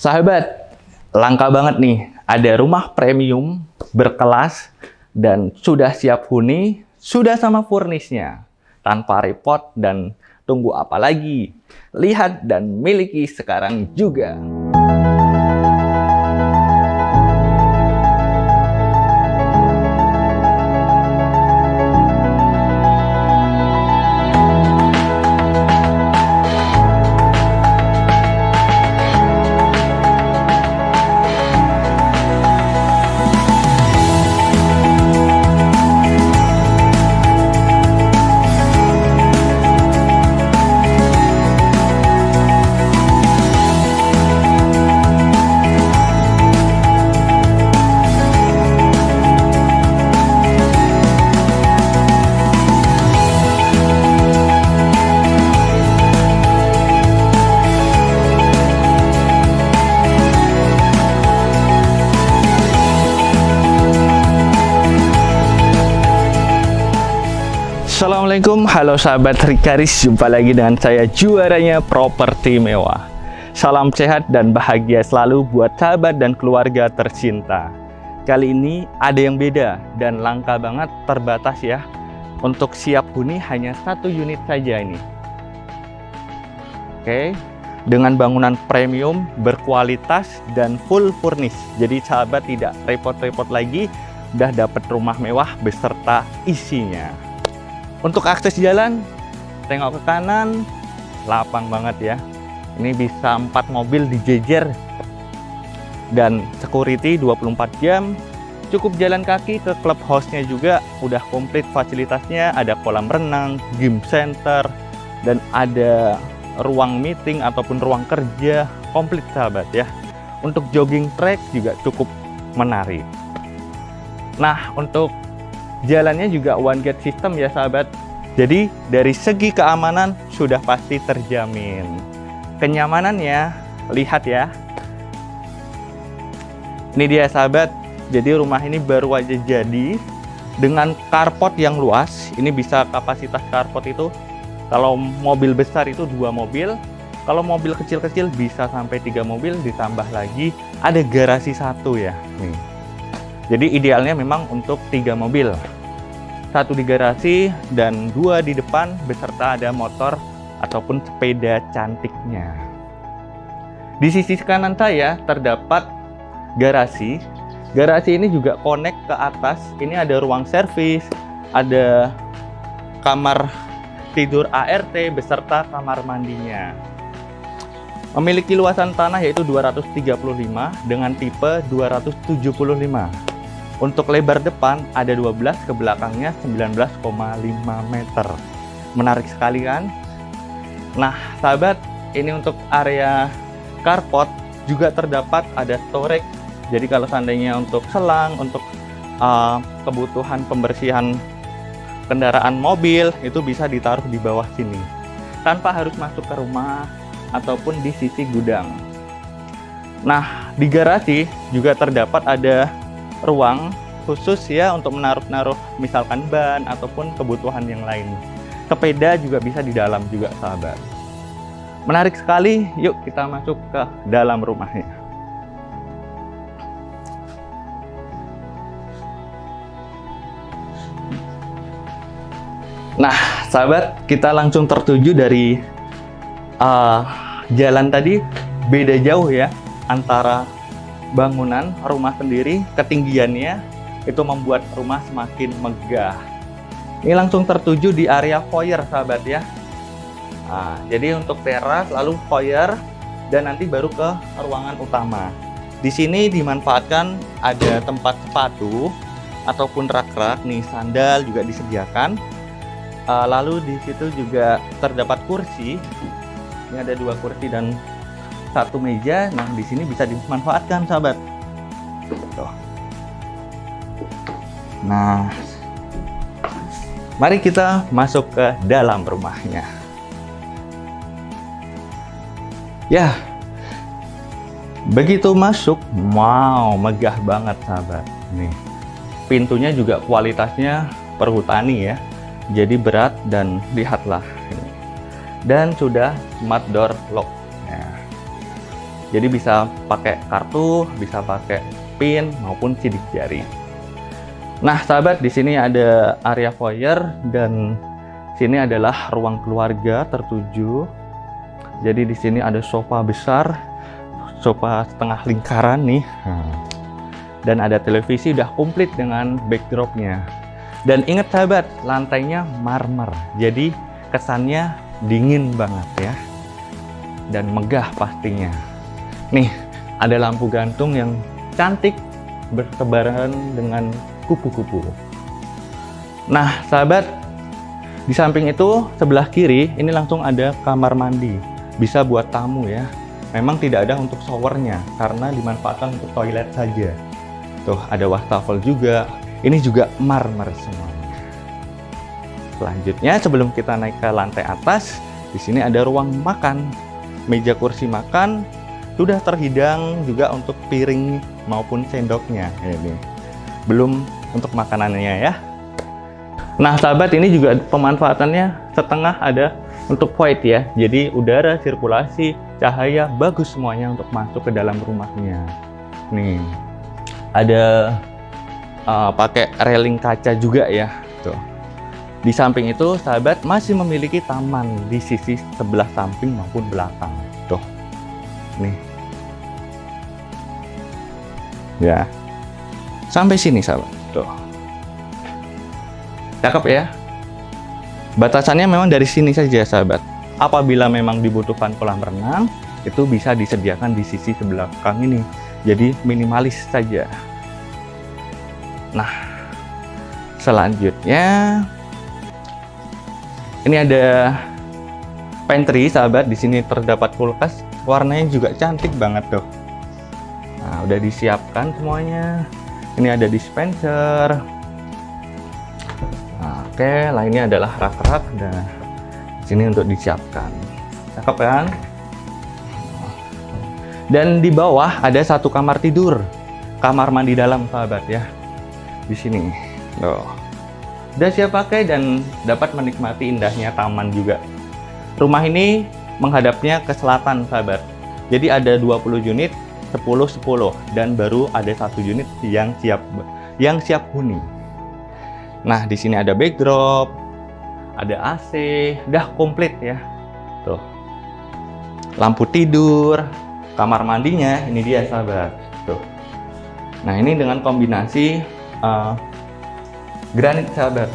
Sahabat, langka banget nih. Ada rumah premium, berkelas, dan sudah siap huni, sudah sama furnisnya. Tanpa repot dan tunggu apa lagi? Lihat dan miliki sekarang juga. Assalamualaikum, halo sahabat Rikaris, jumpa lagi dengan saya juaranya Properti Mewah. Salam sehat dan bahagia selalu buat sahabat dan keluarga tercinta. Kali ini ada yang beda dan langka banget, terbatas ya. Untuk siap huni hanya 1 unit saja ini. Oke, dengan bangunan premium, berkualitas dan full furnish. Jadi sahabat tidak repot-repot lagi, udah dapat rumah mewah beserta isinya. Untuk akses jalan, tengok ke kanan, lapang banget ya. Ini bisa 4 mobil dijejer. Dan security 24 jam. Cukup jalan kaki ke clubhouse-nya juga, udah komplit fasilitasnya. Ada kolam renang, gym center, dan ada ruang meeting ataupun ruang kerja. Komplit sahabat ya. Untuk jogging track juga cukup menarik. Nah, untuk jalannya juga one gate system ya sahabat. Jadi dari segi keamanan sudah pasti terjamin. Kenyamanannya, lihat ya. Ini dia sahabat. Jadi rumah ini baru aja jadi dengan carport yang luas. Ini bisa kapasitas carport itu kalau mobil besar itu 2 mobil. Kalau mobil kecil-kecil bisa sampai 3 mobil, ditambah lagi ada garasi 1 ya. Nih. Jadi idealnya memang untuk 3 mobil. 1 di garasi dan 2 di depan beserta ada motor ataupun sepeda cantiknya. Di sisi kanan saya terdapat garasi. Garasi ini juga connect ke atas. Ini ada ruang servis, ada kamar tidur ART beserta kamar mandinya. Memiliki luasan tanah yaitu 235 dengan tipe 275. Untuk lebar depan ada 12, ke belakangnya 19,5 meter. Menarik sekali kan? Nah, sahabat, ini untuk area carport juga terdapat ada storage. Jadi kalau seandainya untuk selang, untuk kebutuhan pembersihan kendaraan mobil, itu bisa ditaruh di bawah sini. Tanpa harus masuk ke rumah ataupun di sisi gudang. Nah, di garasi juga terdapat ada ruang khusus ya untuk menaruh misalkan ban ataupun kebutuhan yang lain. Sepeda juga bisa di dalam juga sahabat. Menarik sekali, yuk kita masuk ke dalam rumahnya. Nah sahabat, kita langsung tertuju dari jalan tadi. Beda jauh ya antara bangunan rumah sendiri, ketinggiannya itu membuat rumah semakin megah. Ini langsung tertuju di area foyer sahabat ya. Nah, jadi untuk teras lalu foyer dan nanti baru ke ruangan utama. Di sini dimanfaatkan ada tempat sepatu ataupun rak-rak nih, sandal juga disediakan. Lalu di situ juga terdapat kursi. Ini ada 2 kursi dan 1 meja. Nah, di sini bisa dimanfaatkan sahabat. Tuh. Nah, mari kita masuk ke dalam rumahnya. Ya, begitu masuk, wow, megah banget sahabat. Nih, pintunya juga kualitasnya perhutani ya. Jadi berat dan lihatlah. Dan sudah smart door lock. Jadi bisa pakai kartu, bisa pakai pin maupun sidik jari. Nah, sahabat, di sini ada area foyer dan sini adalah ruang keluarga tertuju. Jadi di sini ada sofa besar, sofa setengah lingkaran nih. Dan ada televisi udah komplit dengan backdropnya. Dan ingat sahabat, lantainya marmer. Jadi kesannya dingin banget ya. Dan megah pastinya. Nih, ada lampu gantung yang cantik bertebaran dengan kupu-kupu. Nah, sahabat, di samping itu sebelah kiri ini langsung ada kamar mandi. Bisa buat tamu ya. Memang tidak ada untuk showernya karena dimanfaatkan untuk toilet saja. Tuh, ada wastafel juga. Ini juga marmer semuanya. Selanjutnya, sebelum kita naik ke lantai atas, di sini ada ruang makan. Meja kursi makan sudah terhidang juga untuk piring maupun sendoknya. Ini belum untuk makanannya ya. Nah, sahabat, ini juga pemanfaatannya setengah ada untuk void ya. Jadi udara, sirkulasi, cahaya bagus semuanya untuk masuk ke dalam rumahnya. Nih, ada pakai railing kaca juga ya. Tuh. Di samping itu, sahabat, masih memiliki taman di sisi sebelah samping maupun belakang. Tuh. Nih. Ya. Sampai sini, sahabat. Tuh. Cakep ya. Batasannya memang dari sini saja, sahabat. Apabila memang dibutuhkan kolam renang, itu bisa disediakan di sisi sebelah belakang ini. Jadi minimalis saja. Nah, selanjutnya ini ada pantry, sahabat. Di sini terdapat kulkas, warnanya juga cantik banget tuh. Nah, udah disiapkan semuanya. Ini ada dispenser. Nah, oke, lainnya adalah rak-rak dan sini untuk disiapkan. Cakep kan? Dan di bawah ada satu kamar tidur, kamar mandi dalam, sahabat ya. Di sini, loh. Udah siap pakai dan dapat menikmati indahnya taman juga. Rumah ini menghadapnya ke selatan, sahabat. Jadi ada 20 unit, 10-10 dan baru ada 1 unit yang siap huni. Nah, di sini ada backdrop, ada AC, udah komplit ya. Tuh. Lampu tidur, kamar mandinya ini dia, sahabat. Tuh. Nah, ini dengan kombinasi granit, sahabat.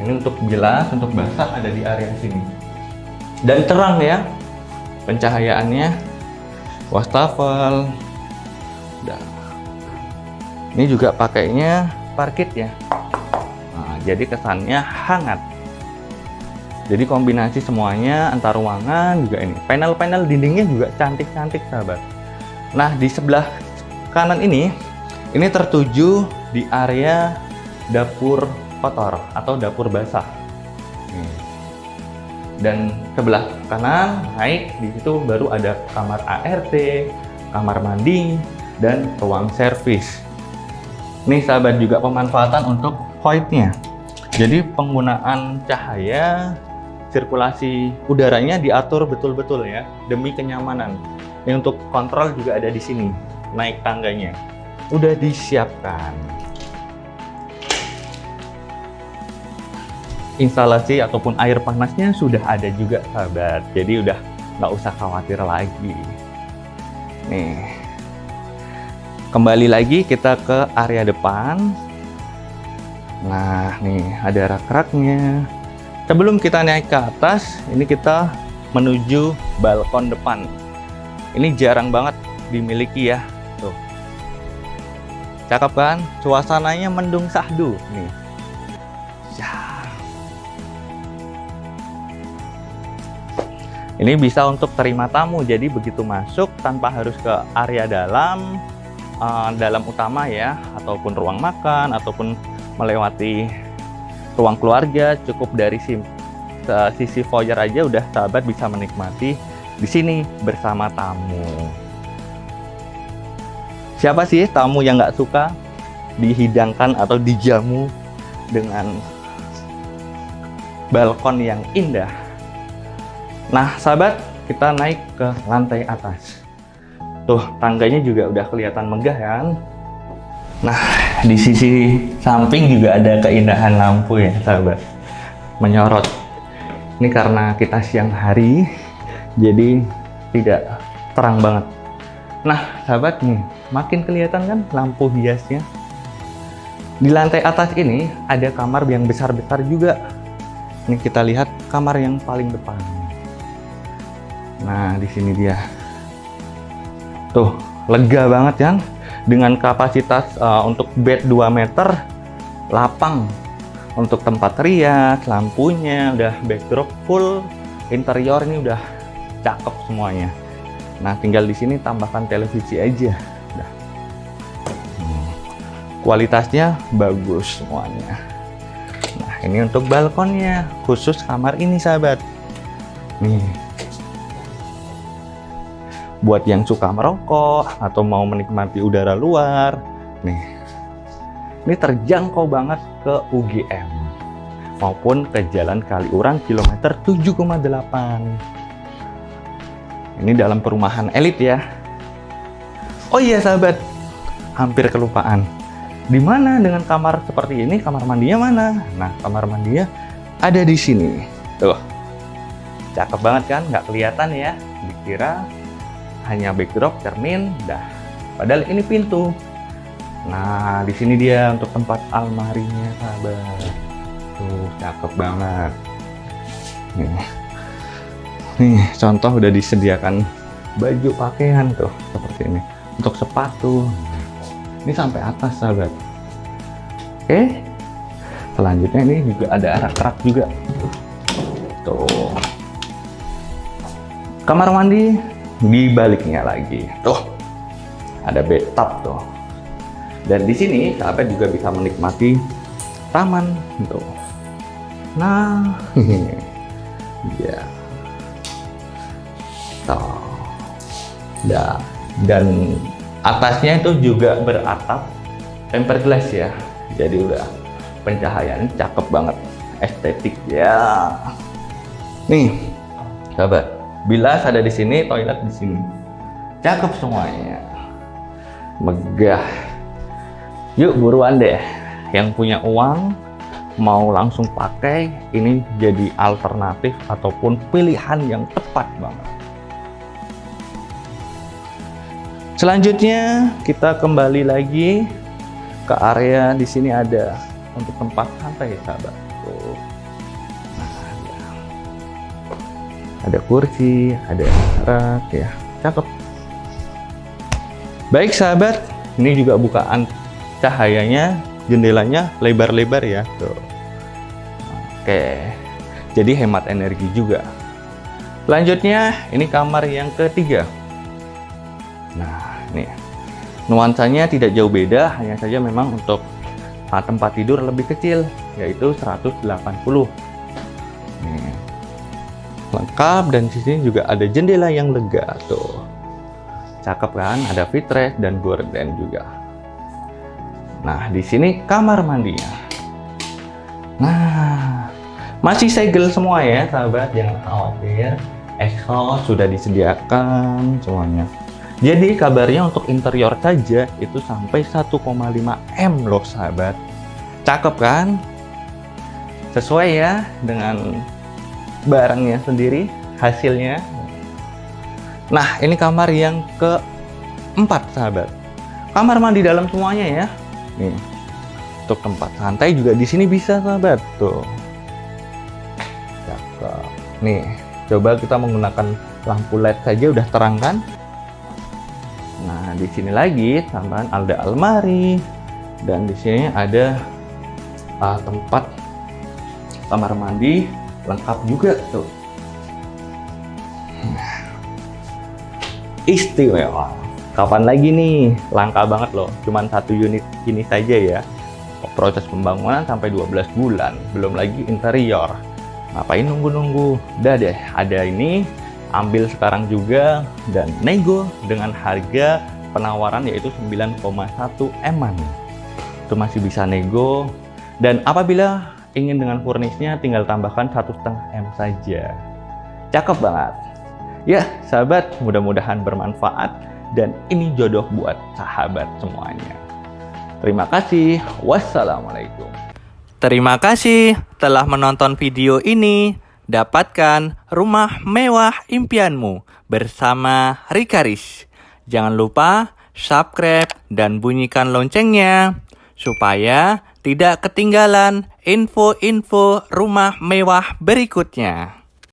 Ini untuk bilas, untuk basah ada di area sini. Dan terang ya pencahayaannya, wastafel. Nah, ini juga pakainya parkit ya. Nah, jadi kesannya hangat. Jadi kombinasi semuanya antar ruangan juga ini. Panel-panel dindingnya juga cantik-cantik, sahabat. Nah, di sebelah kanan ini tertuju di area dapur kotor atau dapur basah. Dan sebelah kanan naik, di situ baru ada kamar ART, kamar mandi, dan ruang servis. Nih, sahabat, juga pemanfaatan untuk voidnya. Jadi penggunaan cahaya, sirkulasi udaranya diatur betul-betul ya demi kenyamanan. Ini untuk kontrol juga ada di sini. Naik tangganya udah disiapkan. Instalasi ataupun air panasnya sudah ada juga, sahabat. Jadi udah nggak usah khawatir lagi. Nih, kembali lagi kita ke area depan. Nah, nih ada rak-raknya. Sebelum kita naik ke atas, ini kita menuju balkon depan. Ini jarang banget dimiliki ya. Tuh. Cakep kan? Suasananya mendung sahdu nih. Ya. Ini bisa untuk terima tamu, jadi begitu masuk tanpa harus ke area dalam utama ya, ataupun ruang makan, ataupun melewati ruang keluarga, cukup dari sisi foyer aja udah, sahabat, bisa menikmati di sini bersama tamu. Siapa sih tamu yang nggak suka dihidangkan atau dijamu dengan balkon yang indah? Nah, sahabat, kita naik ke lantai atas. Tuh, tangganya juga udah kelihatan megah kan. Nah, di sisi samping juga ada keindahan lampu ya sahabat, menyorot. Ini karena kita siang hari, jadi tidak terang banget. Nah sahabat, nih makin kelihatan kan lampu hiasnya. Di lantai atas ini ada kamar yang besar-besar juga. Ini kita lihat kamar yang paling depan. Nah di sini dia. Tuh, lega banget kan? Dengan kapasitas untuk bed 2 meter, lapang untuk tempat rias, lampunya udah backdrop full, interior ini udah cakep semuanya. Nah, tinggal di sini tambahkan televisi aja. Udah. Kualitasnya bagus semuanya. Nah, ini untuk balkonnya, khusus kamar ini sahabat. Nih. Buat yang suka merokok atau mau menikmati udara luar, nih, ini terjangkau banget ke UGM maupun ke Jalan Kaliurang kilometer 7,8. Ini dalam perumahan elit ya. Oh iya sahabat, hampir kelupaan. Di mana dengan kamar seperti ini, kamar mandinya mana? Nah, kamar mandinya ada di sini. Tuh, cakep banget kan? Nggak kelihatan ya? Dikira hanya backdrop, cermin, dah. Padahal ini pintu. Nah, di sini dia untuk tempat almarinya, sahabat. Tuh, cakep banget. Nih, contoh udah disediakan baju pakaian tuh, seperti ini. Untuk sepatu. Ini sampai atas, sahabat. Oke. Selanjutnya ini juga ada rak-rak juga. Tuh. Kamar mandi di baliknya lagi. Tuh, ada bathtub tuh. Dan di sini sahabat juga bisa menikmati taman tuh. Nah, ya, tuh. Dan atasnya itu juga beratap tempered glass ya. Jadi udah pencahayaan cakep banget, estetik ya. Nih, sahabat. Bilas ada di sini, toilet di sini. Cakep semuanya. Megah. Yuk buruan deh. Yang punya uang mau langsung pakai, ini jadi alternatif ataupun pilihan yang tepat banget. Selanjutnya kita kembali lagi ke area di sini ada untuk tempat santai sahabat. Tuh. Ada kursi, ada rak ya, cakep. Baik sahabat, ini juga bukaan cahayanya, jendelanya lebar-lebar ya. Tuh. Oke, jadi hemat energi juga. Selanjutnya ini kamar yang ketiga. Nah ini nuansanya tidak jauh beda, hanya saja memang untuk tempat tidur lebih kecil, yaitu 180. Nih. Lengkap, dan di sini juga ada jendela yang lega tuh. Cakep kan? Ada footrest dan gorden juga. Nah, di sini kamar mandinya. Nah, masih segel semua ya, sahabat, jangan khawatir. Exhaust sudah disediakan semuanya. Jadi kabarnya untuk interior saja itu sampai 1,5 M loh, sahabat. Cakep kan? Sesuai ya dengan barangnya sendiri, hasilnya. Nah, ini kamar yang keempat, sahabat. Kamar mandi dalam semuanya ya. Nih, untuk tempat santai juga di sini bisa, sahabat. Tuh, cakep. Nih, coba kita menggunakan lampu LED saja udah terang kan? Nah, di sini lagi tambahan ada almari, dan di sini ada tempat kamar mandi lengkap juga tuh. Istimewa. Kapan lagi nih? Langka banget loh. Cuman 1 unit ini saja ya. Proses pembangunan sampai 12 bulan. Belum lagi interior. Ngapain nunggu-nunggu? Udah deh, ada ini. Ambil sekarang juga dan nego dengan harga penawaran yaitu 9,1 M-an. Itu masih bisa nego. Dan apabila ingin dengan furnisnya, tinggal tambahkan 1,5 M saja. Cakep banget. Ya, sahabat, mudah-mudahan bermanfaat. dan ini jodoh buat sahabat semuanya. Terima kasih. Wassalamualaikum. Terima kasih telah menonton video ini. Dapatkan rumah mewah impianmu bersama Rikaris. Jangan lupa subscribe dan bunyikan loncengnya supaya tidak ketinggalan info-info rumah mewah berikutnya.